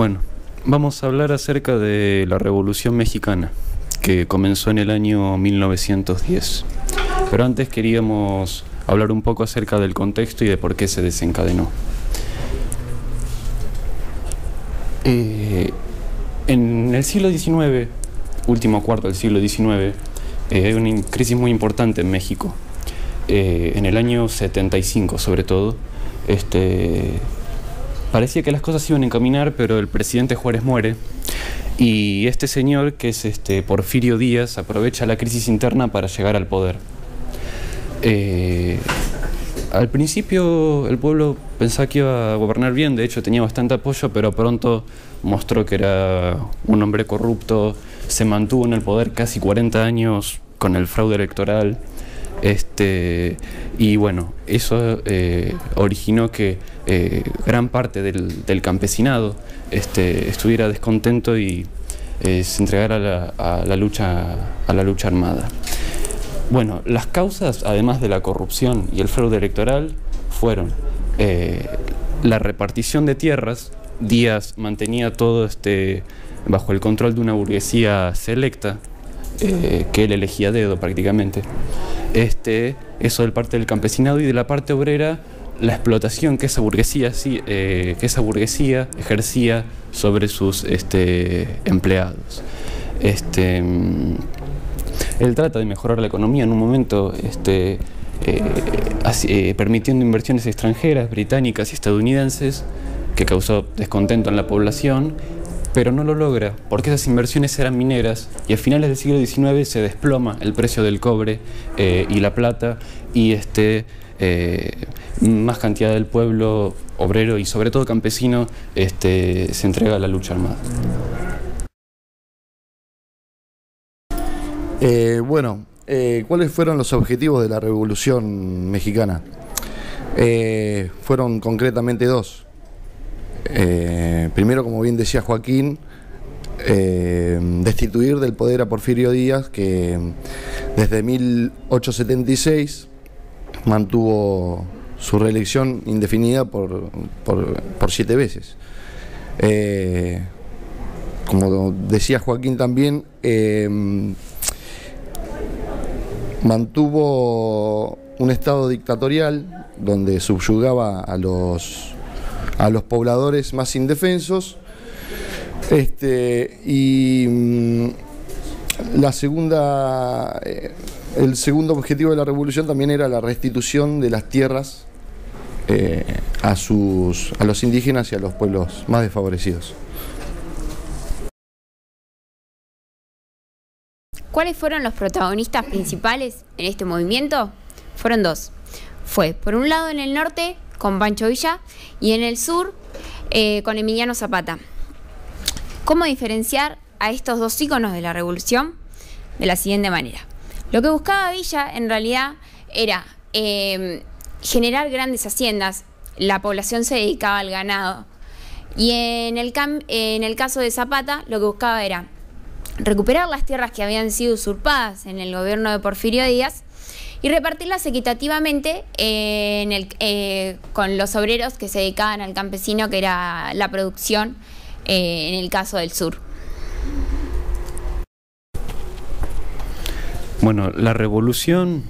Bueno, vamos a hablar acerca de la Revolución Mexicana, que comenzó en el año 1910. Pero antes queríamos hablar un poco acerca del contexto y de por qué se desencadenó. En el siglo XIX, último cuarto del siglo XIX, hay una crisis muy importante en México. En el año 75, sobre todo, parecía que las cosas iban a encaminar, pero el presidente Juárez muere y este señor, que es Porfirio Díaz, aprovecha la crisis interna para llegar al poder. Al principio el pueblo pensaba que iba a gobernar bien, de hecho tenía bastante apoyo, pero pronto mostró que era un hombre corrupto, se mantuvo en el poder casi 40 años con el fraude electoral. Y bueno, eso originó que gran parte del campesinado estuviera descontento y se entregara a la lucha armada. Bueno, las causas, además de la corrupción y el fraude electoral, fueron la repartición de tierras. Díaz mantenía todo bajo el control de una burguesía selecta, que él elegía a dedo prácticamente. Eso de parte del campesinado, y de la parte obrera, la explotación que esa burguesía ejercía sobre sus empleados. Él trata de mejorar la economía en un momento, permitiendo inversiones extranjeras, británicas y estadounidenses, que causó descontento en la población, pero no lo logra porque esas inversiones eran mineras, y a finales del siglo XIX se desploma el precio del cobre y la plata, y más cantidad del pueblo obrero y sobre todo campesino se entrega a la lucha armada. ¿Cuáles fueron los objetivos de la Revolución Mexicana? Fueron concretamente dos. Primero, como bien decía Joaquín, destituir del poder a Porfirio Díaz, que desde 1876 mantuvo su reelección indefinida por 7 veces. Como decía Joaquín también, mantuvo un estado dictatorial donde subyugaba a los pobladores más indefensos, el segundo objetivo de la revolución también era la restitución de las tierras a los indígenas y a los pueblos más desfavorecidos. ¿Cuáles fueron los protagonistas principales en este movimiento? Fueron dos. Fue, por un lado, en el norte, con Pancho Villa, y en el sur, con Emiliano Zapata. ¿Cómo diferenciar a estos dos íconos de la revolución? De la siguiente manera. Lo que buscaba Villa, en realidad, era generar grandes haciendas. La población se dedicaba al ganado. Y en el caso de Zapata, lo que buscaba era recuperar las tierras que habían sido usurpadas en el gobierno de Porfirio Díaz y repartirlas equitativamente con los obreros que se dedicaban al campesino, que era la producción, en el caso del sur. Bueno, la revolución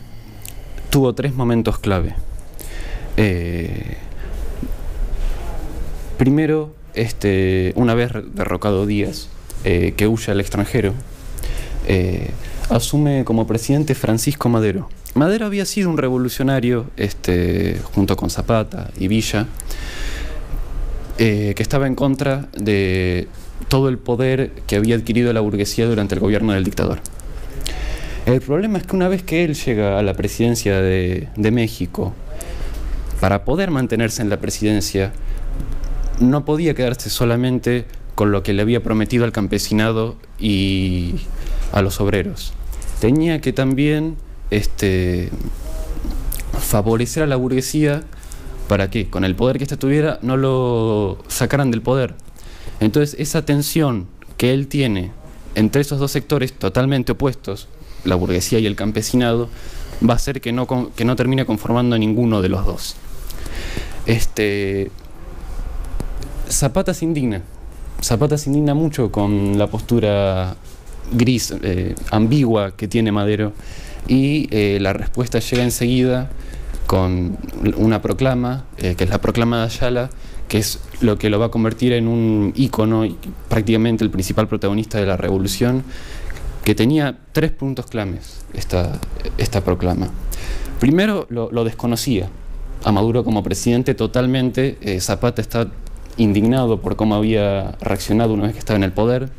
tuvo 3 momentos clave. Primero, una vez derrocado Díaz, que huye al extranjero, asume como presidente Francisco Madero. Madero había sido un revolucionario, junto con Zapata y Villa, que estaba en contra de todo el poder que había adquirido la burguesía durante el gobierno del dictador. El problema es que una vez que él llega a la presidencia de México, para poder mantenerse en la presidencia, no podía quedarse solamente con lo que le había prometido al campesinado y a los obreros. Tenía que también favorecer a la burguesía para que, con el poder que ésta tuviera, no lo sacaran del poder. Entonces, esa tensión que él tiene entre esos dos sectores totalmente opuestos, la burguesía y el campesinado, va a hacer que no termine conformando a ninguno de los dos. Zapata se indigna Zapata se indigna mucho con la postura gris, ambigua que tiene Madero, y la respuesta llega enseguida con una proclama, que es la proclama de Ayala, que es lo que lo va a convertir en un ícono y prácticamente el principal protagonista de la revolución, que tenía 3 puntos claves esta proclama. Primero, lo desconocía a Maduro como presidente totalmente. Zapata está indignado por cómo había reaccionado una vez que estaba en el poder.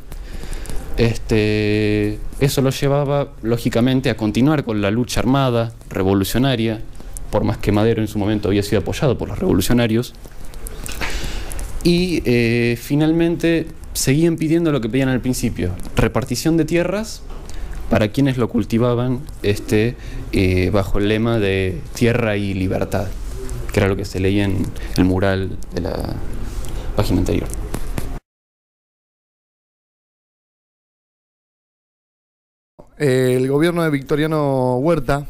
Eso lo llevaba, lógicamente, a continuar con la lucha armada, revolucionaria, por más que Madero en su momento había sido apoyado por los revolucionarios. Y finalmente seguían pidiendo lo que pedían al principio: repartición de tierras para quienes lo cultivaban, bajo el lema de tierra y libertad, que era lo que se leía en el mural de la página anterior. El gobierno de Victoriano Huerta,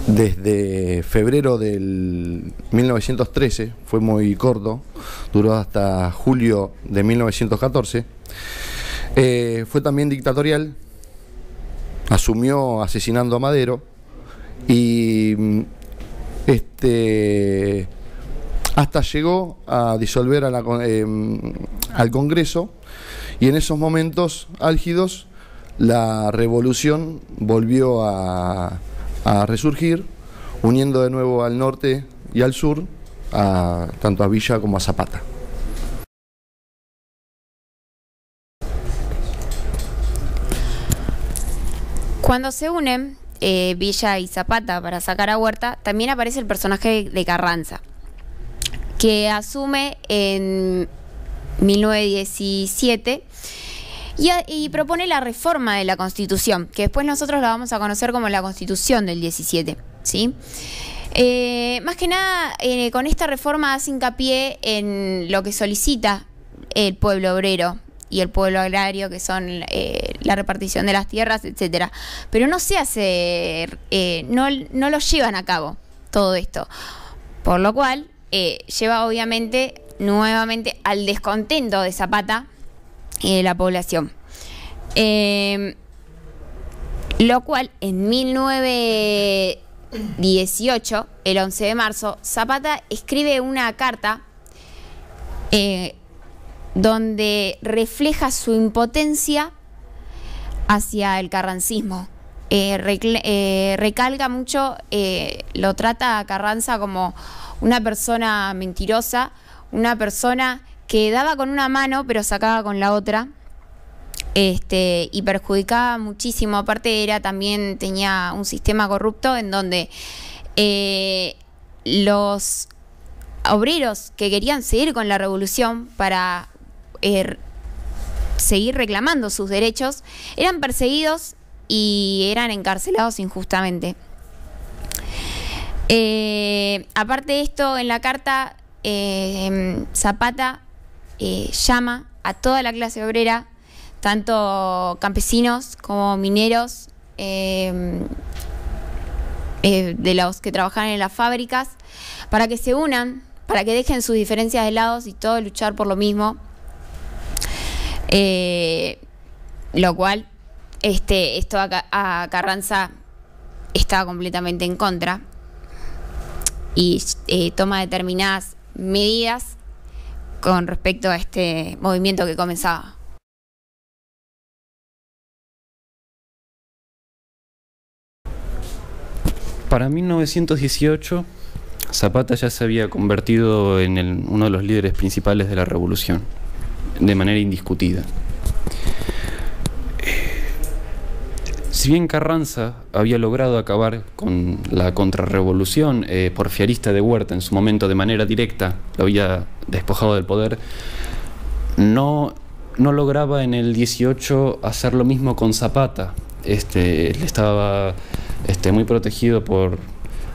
desde febrero del 1913, fue muy corto, duró hasta julio de 1914, fue también dictatorial, asumió asesinando a Madero y hasta llegó a disolver al Congreso, y en esos momentos álgidos la revolución volvió a resurgir, uniendo de nuevo al norte y al sur, tanto a Villa como a Zapata. Cuando se unen Villa y Zapata para sacar a Huerta, también aparece el personaje de Carranza, que asume en 1917 y propone la reforma de la Constitución, que después nosotros la vamos a conocer como la Constitución del 17, ¿sí? Más que nada, con esta reforma hace hincapié en lo que solicita el pueblo obrero y el pueblo agrario, que son la repartición de las tierras, etcétera. Pero no se hace, no lo llevan a cabo todo esto, por lo cual lleva obviamente nuevamente al descontento de Zapata y de la población. Lo cual en 1918, el 11 de marzo, Zapata escribe una carta donde refleja su impotencia hacia el carrancismo. Recalca mucho, lo trata a Carranza como una persona mentirosa, una persona que daba con una mano pero sacaba con la otra, y perjudicaba muchísimo. Aparte también tenía un sistema corrupto en donde los obreros que querían seguir con la revolución para seguir reclamando sus derechos eran perseguidos y eran encarcelados injustamente. Aparte de esto, en la carta Zapata llama a toda la clase obrera, tanto campesinos como mineros, de los que trabajan en las fábricas, para que se unan, para que dejen sus diferencias de lado y todos luchar por lo mismo. Lo cual esto a Carranza estaba completamente en contra y toma determinadas medidas con respecto a este movimiento que comenzaba. Para 1918, Zapata ya se había convertido en uno de los líderes principales de la revolución, de manera indiscutida. Si bien Carranza había logrado acabar con la contrarrevolución porfiarista de Huerta en su momento de manera directa, lo había despojado del poder, no lograba en el 18 hacer lo mismo con Zapata. Él estaba muy protegido por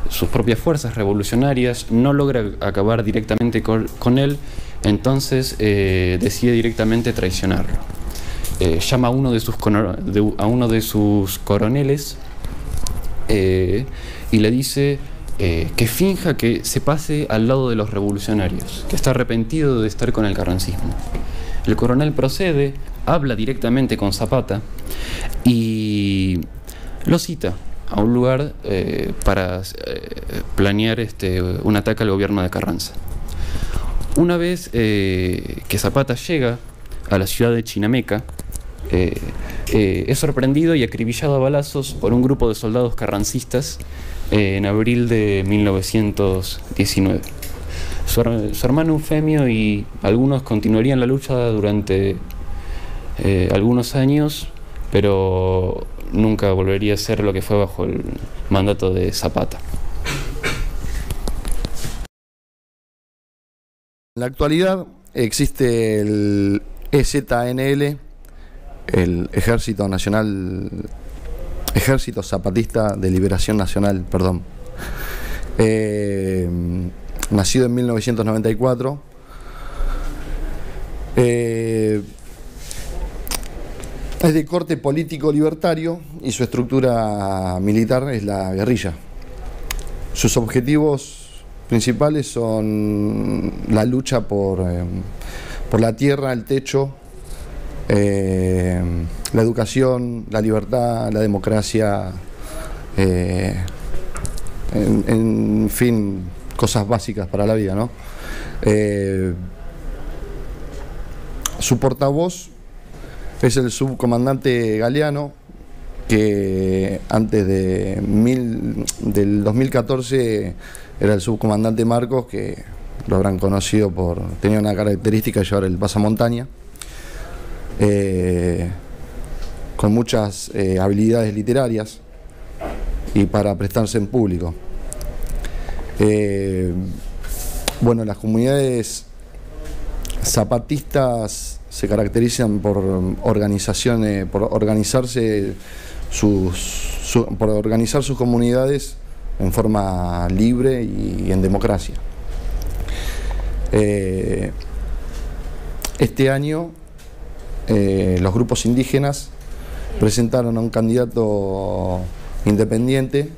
sus propias fuerzas revolucionarias, no logra acabar directamente con él, entonces decide directamente traicionarlo. Llama a uno de sus coroneles y le dice que finja que se pase al lado de los revolucionarios, que está arrepentido de estar con el carrancismo. El coronel procede, habla directamente con Zapata y lo cita a un lugar para planear un ataque al gobierno de Carranza. Una vez que Zapata llega a la ciudad de Chinameca, es sorprendido y acribillado a balazos por un grupo de soldados carrancistas en abril de 1919. Su hermano Eufemio y algunos continuarían la lucha durante algunos años, pero nunca volvería a ser lo que fue bajo el mandato de Zapata. En la actualidad existe el EZNL, el Ejército Zapatista de Liberación Nacional, nacido en 1994. Es de corte político libertario y su estructura militar es la guerrilla. Sus objetivos principales son la lucha por la tierra, el techo, la educación, la libertad, la democracia, en fin, cosas básicas para la vida, ¿no? Su portavoz es el subcomandante Galeano, que antes del 2014 era el subcomandante Marcos, que lo habrán conocido tenía una característica de llevar el pasamontaña, con muchas habilidades literarias y para prestarse en público. Bueno, las comunidades zapatistas se caracterizan por organizar sus comunidades en forma libre y en democracia. Este año los grupos indígenas presentaron a un candidato independiente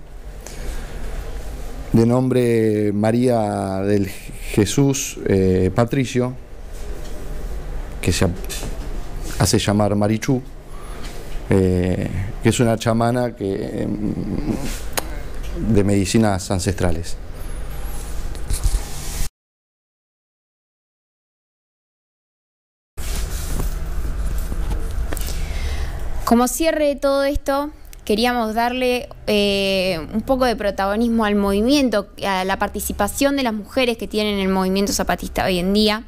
de nombre María del Jesús Patricio, que se hace llamar Marichú, que es una chamana de medicinas ancestrales. Como cierre de todo esto, queríamos darle un poco de protagonismo al movimiento, a la participación de las mujeres que tienen el movimiento zapatista hoy en día,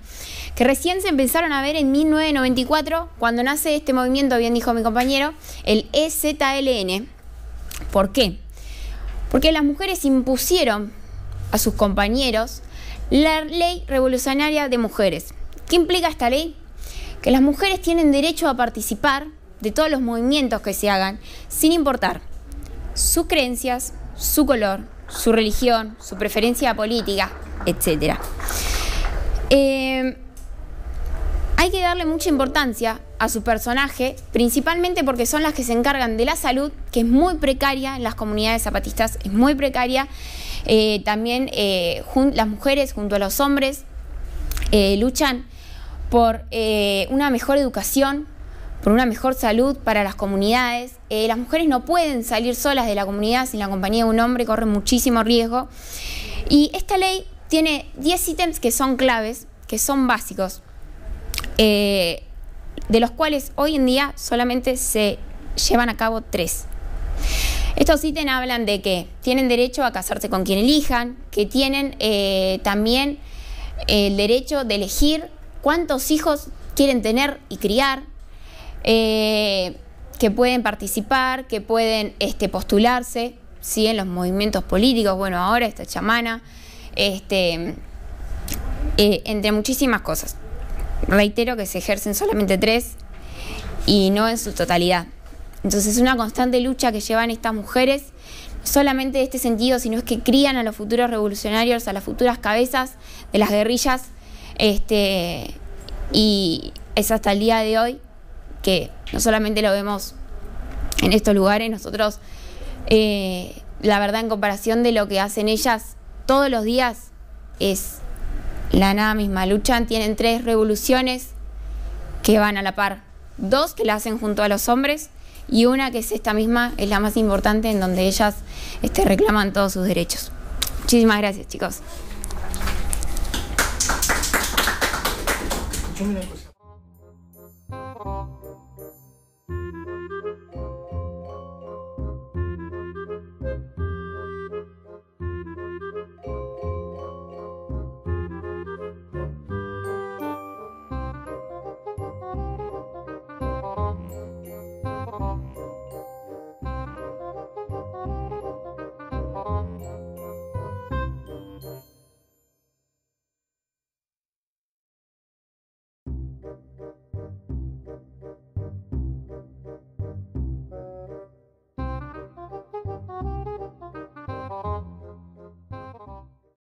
que recién se empezaron a ver en 1994, cuando nace este movimiento, bien dijo mi compañero, el EZLN. ¿Por qué? Porque las mujeres impusieron a sus compañeros la Ley Revolucionaria de Mujeres. ¿Qué implica esta ley? Que las mujeres tienen derecho a participar de todos los movimientos que se hagan, sin importar sus creencias, su color, su religión, su preferencia política, etc. Hay que darle mucha importancia a su personaje, principalmente porque son las que se encargan de la salud, que es muy precaria en las comunidades zapatistas, es muy precaria. También las mujeres junto a los hombres luchan por una mejor educación, por una mejor salud para las comunidades. Las mujeres no pueden salir solas de la comunidad sin la compañía de un hombre, corren muchísimo riesgo. Y esta ley tiene 10 ítems que son claves, que son básicos, de los cuales hoy en día solamente se llevan a cabo 3. Estos ítems hablan de que tienen derecho a casarse con quien elijan, que tienen también el derecho de elegir cuántos hijos quieren tener y criar, que pueden participar, que pueden postularse, ¿sí?, en los movimientos políticos. Bueno, ahora esta chamana, entre muchísimas cosas. Reitero que se ejercen solamente 3 y no en su totalidad. Entonces es una constante lucha que llevan estas mujeres, no solamente de este sentido, sino es que crían a los futuros revolucionarios, a las futuras cabezas de las guerrillas, y es hasta el día de hoy que no solamente lo vemos en estos lugares. Nosotros la verdad, en comparación de lo que hacen ellas todos los días, es la nada misma. Luchan, tienen 3 revoluciones que van a la par. 2 que la hacen junto a los hombres y una que es esta misma, es la más importante, en donde ellas reclaman todos sus derechos. Muchísimas gracias, chicos.